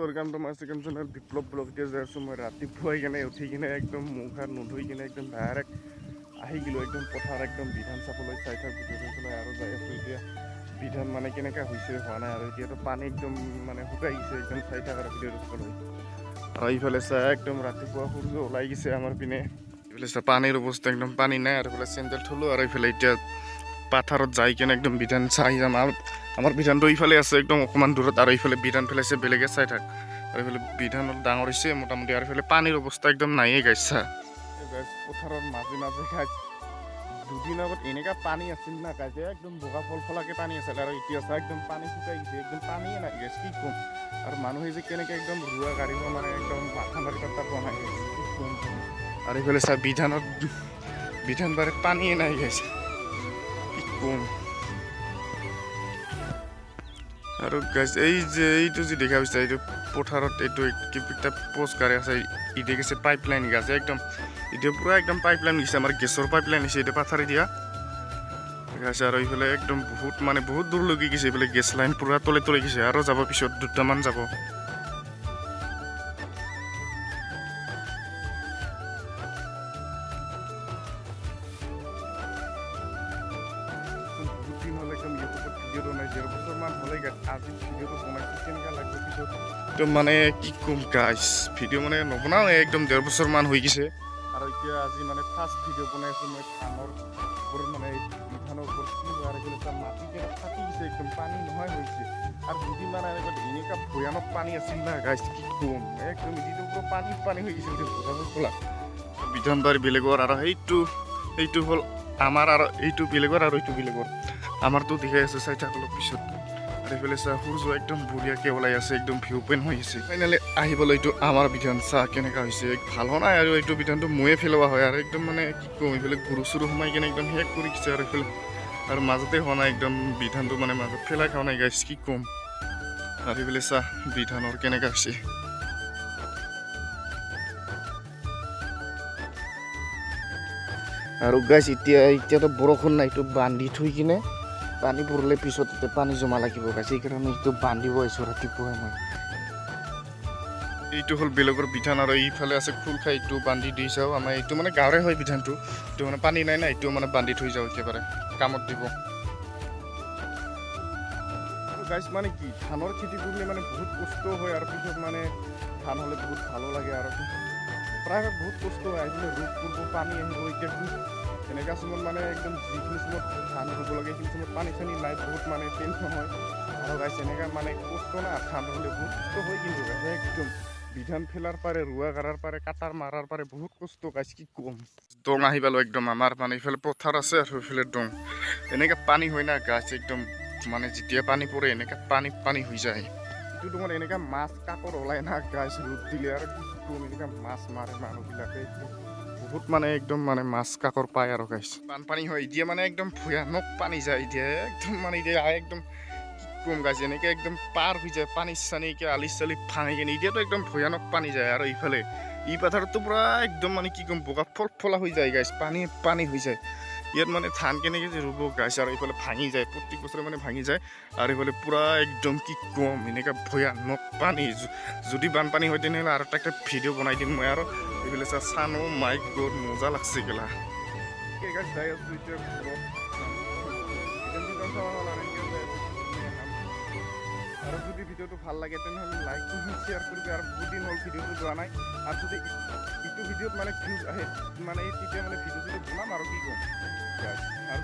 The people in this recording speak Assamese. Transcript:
Welcome to my second channel Biplab ব্লগতে যাই আছোঁ। মই ৰাতিপুৱাই কিনে উঠি কিনে একদম মুখ হাত নুধুই কিনে একদম ডাইৰেক্ট আহি গ'লোঁ একদম পথাৰ একদম বিধান চাবলৈ চাই থাক ভিডিঅ' চাবলৈ আৰু যাই আছোঁ এতিয়া বিধান মানে কেনেকৈ হৈছে হোৱা নাই আৰু এতিয়াতো পানী একদম মানে শুকাই গৈছে একদম চাই থাক আৰু ভিডিঅ'টো চাবলৈ। আৰু ইফালে চাই একদম ৰাতিপুৱা সূৰ্য ওলাই গৈছে আমাৰ পিনে। এইফালে চাই পানীৰ অৱস্থা একদম পানী নাই আৰু এইফালে চেণ্ডেল থলোঁ আৰু এইফালে এতিয়া পাথাৰত যাই কিনে একদম বিধান চাই যাম। আমাৰ বিধানটো ইফালে আছে একদম অকণমান দূৰত আৰু এইফালে বিধান পেলাইছে বেলেগে চাই থাক আৰু এইফালে বিধান ডাঙৰ হৈছে মোটামুটি আৰু এইফালে পানীৰ অৱস্থা একদম নায়েই গাইছা। পথাৰৰ মাজে মাজে গাইছ দুদিন আগত এনেকুৱা পানী আছিল না গাইছে একদম বগা ফলফলাকে পানী আছিল আৰু এতিয়া চা একদম পানী শুকাই গৈছে একদম পানীয়ে নাই গাইছ কি ক'ম। আৰু মানুহে যে কেনেকৈ একদম ৰোৱা গাড়ীব মানে একদম মাথা মাৰি তাত বনাই গাইছে কি ক'ম। আৰু এইফালে চা বিধান বাৰীত পানীয়ে নাই গাইছে কি ক'ম। আৰু গাইছ এই যে এইটো যে দেখা পাইছে এইটো পথাৰত এইটো কিটা পোষ্ট গাড়ী আছে ইতে গেছে পাইপ লাইন গেছে একদম এতিয়া পুৰা একদম পাইপ লাইন গেছে আমাৰ গেছৰ পাইপ লাইন হৈছে এতিয়া পাথাৰি দিয়া গাইছে। আৰু এইফালে একদম বহুত দূৰলৈকে গৈছে এইফালে গেছ লাইন পুৰা তলে তলে গৈছে আৰু যাব পিছত দুটামান যাব। ভিডিঅ'টো নাই 1.5 বছৰমান হ'লে আজি ভিডিঅ'টো বনাইছোঁ কেনেকুৱা লাগবে পিছত একদম মানে কি ক'ম গাইছ ভিডিঅ' মানে নবনাওঁ একদম 1.5 বছৰমান হৈ গৈছে। আৰু এতিয়া আজি মানে ফাৰ্ষ্ট ভিডিঅ' বনাই আছোঁ মই ধানৰ ওপৰত মানে ধানৰ ওপৰত কি হোৱা আৰু তাৰ মাটি কেইটা ফাটি গৈছে একদম পানী নোহোৱাই হৈছে। আৰু দুদিনমান আগত এনেকুৱা ভয়ানক পানী আছিল না গাইছ কি ক'ম একদম যিটো পুৰা পানী হৈ গৈছিল বজাৰফলা বিধান বাৰী বেলেগৰ আৰু সেইটো হ'ল আমাৰ আৰু এইটো বেলেগৰ আৰু এইটো বেলেগৰ আমাৰতো দেখাই আছে চাই থাক অলপ পিছত। আৰু এইফালে চাহ সূৰ্য একদম বঢ়িয়াকৈ ওলাই আছে একদম ভিউ পইণ্ট হৈ আছে। ফাইনেলি আহিবলৈ এইটো আমাৰ বিধান চাহ কেনেকুৱা হৈছে ভাল হোৱা নাই আৰু এইটো বিধানটো ময়ে পেলোৱা হয় আৰু একদম মানে কি ক'ম এইফালে গৰু চৰু সোমাই কিনে একদম শেষ কৰি দিছে আৰু এইফালে আৰু মাজতে হোৱা নাই একদম বিধানটো মানে মাজত পেলাই খোৱা নাই গাইছ কি ক'ম। আৰু এইফালে চাহ বিধানৰ কেনেকুৱা হৈছে। আৰু গাইছ এতিয়াতো বৰষুণ নাই এইটো বান্ধি থৈ কিনে পানী পৰিলে পিছত এতিয়া পানী জমা লাগিব গাইছ সেইকাৰণে এইটো বান্ধিব আহিছোঁ ৰাতিপুৱাই মই। এইটো হ'ল বেলেগৰ বিধান আৰু এইফালে আছে খোল খাই এইটো বান্ধি দি যাওঁ আমাৰ এইটো মানে গাঁৱৰে হয় বিধানটো এইটো মানে পানী নাই না এইটো মানে বান্ধি থৈ যাওঁ একেবাৰে কামত দিব। আৰু গাইছ মানে কি ধানৰ খেতি কৰিলে মানে বহুত কষ্ট হয় আৰু পিছত মানে ধান হ'লে বহুত ভালো লাগে আৰু প্ৰায়ভাগ বহুত কষ্ট হয় আহিলে ৰ'দ পৰিব পানী আহিব এতিয়া এনেকুৱা সময়ত মানে একদম যিখিনি সময়ত ধান ৰুব লাগে সেইখিনি সময়ত পানী চানী নাই বহুত মানে টেনশ্যন হয়। আৰু গাইছ এনেকুৱা মানে কষ্ট না ধান হ'লে বহুত কষ্ট হয় কিন্তু একদম বিধান ফেলাৰ পাৰে ৰোৱা গাৰাৰ পাৰে কাটাৰ মাৰাৰ পাৰে বহুত কষ্ট গাইছ কি ক'ম। দং আহি পালোঁ একদম আমাৰ মানে এইফালে পথাৰ আছে আৰু এইফালে দং এনেকৈ পানী হয় না গাছ একদম মানে যেতিয়া পানী পৰে এনেকৈ পানী হৈ যায়। এইটো তোমাৰ এনেকুৱা মাছ কাকৰ ওলাই না গাছ ৰ'দ দিলে আৰু কি ক'ম এনেকুৱা মাছ মাৰে মানুহবিলাকে বহুত মানে একদম মানে মাছ কাকৰ পায় আৰু গাইছ বানপানী হয় এতিয়া মানে একদম ভয়ানক পানী যায় এতিয়া একদম মানে এতিয়া একদম কি ক'ম গাইছ এনেকৈ একদম পাৰ হৈ যায় পানী চানীকৈ আলি চালি ভাঙি কিনে এতিয়াতো একদম ভয়ানক পানী যায়। আৰু ইফালে ই পাথাৰতো পূৰা একদম মানে কি ক'ম বগা ফলা হৈ যায় গাইছ পানী হৈ যায় ইয়াত মানে ধান কেনেকৈ যে ৰুব গাইছ আৰু এইফালে ভাঙি যায় প্ৰত্যেক বছৰে মানে ভাঙি যায় আৰু এইফালে পূৰা একদম কি ক'ম এনেকুৱা ভয়ানক পানী যদি বানপানী হয় তেনেহ'লে আৰু এটা ভিডিঅ' বনাই দিম মই। আৰু এইফালে চানো মাইক গ'ল মজা লাগছে গেলা যাই আছোঁ এতিয়া ঘৰত আৰু যদি ভিডিঅ'টো ভাল লাগে তেনেহ'লে লাইক কৰি শ্বেয়াৰ কৰিবি আৰু বহুত দিন হ'ল ভিডিঅ'টো যোৱা নাই আৰু যদি ইটো ভিডিঅ'ত মানে ভিউজ আহে মানে তেতিয়া মানে ভিডিঅ' বনাম আৰু কি ক'ম। আৰু